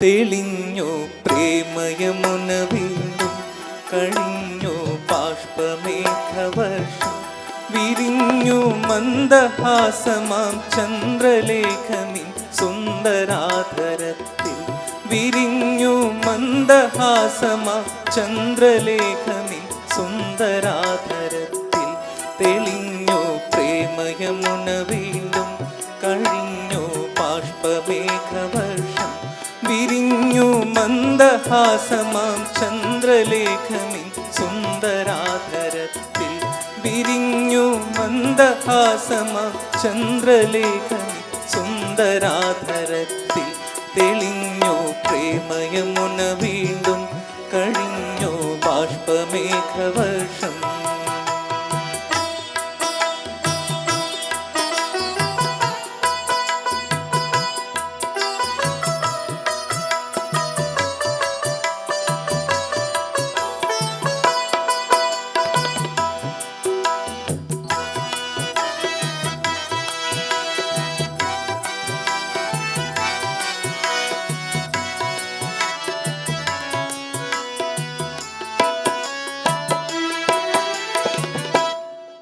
തെളിഞ്ഞു പ്രേമയമുന വീണ്ടും കഴിഞ്ഞു ബാഷ്പമേഘവർഷം വിരിഞ്ഞു മന്ദഹാസമാം ചന്ദ്രലേഖനിൻ സുന്ദരാധരത്തിൽ വിരിഞ്ഞു മന്ദഹാസമാം ചന്ദ്രലേഖനിൻ സുന്ദരാധരത്തിൽ തെളിഞ്ഞു പ്രേമയമുന വീണ്ടും കഴിഞ്ഞു ബാഷ്പമേഘവർഷം വിരിഞ്ഞു മന്ദഹാസമാം ചന്ദ്രലേഖനിൻ സുന്ദരാധരത്തിൽ വിരിഞ്ഞു മന്ദഹാസമാം ചന്ദ്രലേഖനിൻ സുന്ദരാധരത്തിൽ തെളിഞ്ഞു പ്രേമയമുന വീണ്ടും കഴിഞ്ഞു ബാഷ്പമേഘവർഷം.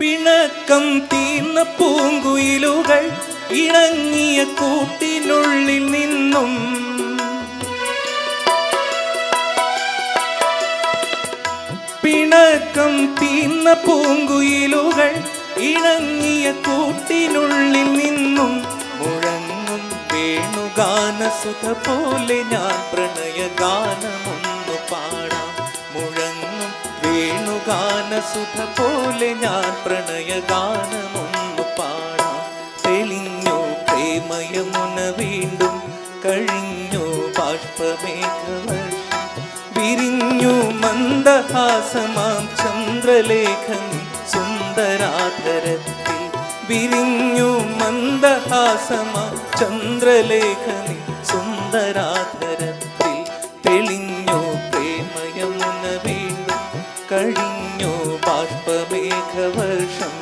പിണക്കം തീർന്ന പൂങ്കുയിലുകൾ ഇണങ്ങിയ കൂട്ടിനുള്ളിൽ നിന്നും പിണക്കം തീർന്ന പൂങ്കുയിലുകൾ ഇണങ്ങിയ കൂട്ടിനുള്ളിൽ നിന്നും മുഴങ്ങും വേണുഗാനസുധ പോലെ ഞാൻ പ്രണയഗാനമൊന്നു പാടാം. മുഴങ്ങും വേണുഗാനസുധ പോലെ ഞാൻ പ്രണയഗാനമൊന്നു പാടാം. തെളിഞ്ഞു പ്രേമയമുന വീണ്ടും കഴിഞ്ഞു ബാഷ്പമേഘവർഷം വിരിഞ്ഞു മന്ദഹാസമാം ചന്ദ്രലേഖനിൻ സുന്ദരാധരത്തിൽ വിരിഞ്ഞു മന്ദഹാസമാം ചന്ദ്രലേഖനിൻ സുന്ദരാധരത്തിൽ തെളിഞ്ഞു പ്രേമയമുന വീണ്ടും കഴിഞ്ഞു ബാഷ്പമേഘവർഷം.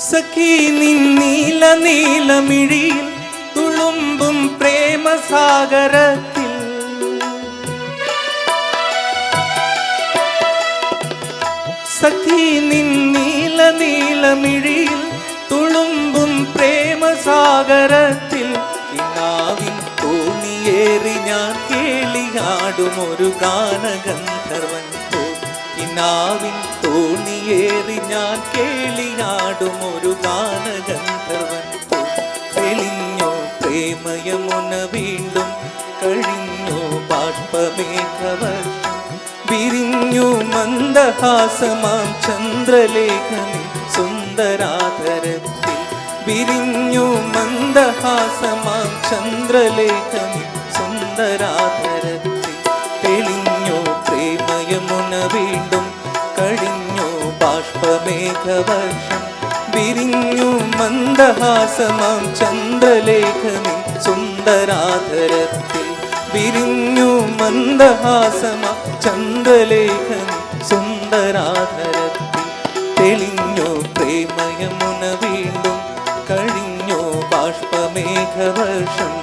സഖി നിൻ നീല നീലമിഴിയിൽ തുളുമ്പും പ്രേമസാഗരത്തിൽ സഖി നിൻ നീല നീലമിഴിയിൽ തുളുമ്പും പ്രേമസാഗരത്തിൽ കിനാവിൻ തോണിയേറി ഞാൻ കേളിയാടുമൊരു ഗാനഗന്ധർവൻ കിനാവിൻ തോണിയേറി ഞാൻ കേളിയാടുമൊരു ഗാനഗന്ധർവൻ തെളിഞ്ഞു പ്രേമയമുന വീണ്ടും കഴിഞ്ഞു ബാഷ്പമേഘവർഷം വിരിഞ്ഞു മന്ദഹാസമാം ചന്ദ്രലേഖനിൻ സുന്ദരാധരത്തിൽ വിരിഞ്ഞു മന്ദഹാസമാം ചന്ദ്രലേഖനിൻ സുന്ദരാധരത്തിൽ തെളിഞ്ഞു പ്രേമയമുന വീണ്ടും കഴിഞ്ഞു ബാഷ്പമേഘവർഷം വിരിഞ്ഞു മന്ദഹാസമാം ചന്ദ്രലേഖനിൻ സുന്ദരാധരത്തിൽ വിരിഞ്ഞു മന്ദഹാസമാം ചന്ദ്രലേഖനിൻ സുന്ദരാധരത്തിൽ തെളിഞ്ഞു പ്രേമയമുന വീണ്ടും കഴിഞ്ഞു ബാഷ്പമേഘവർഷം.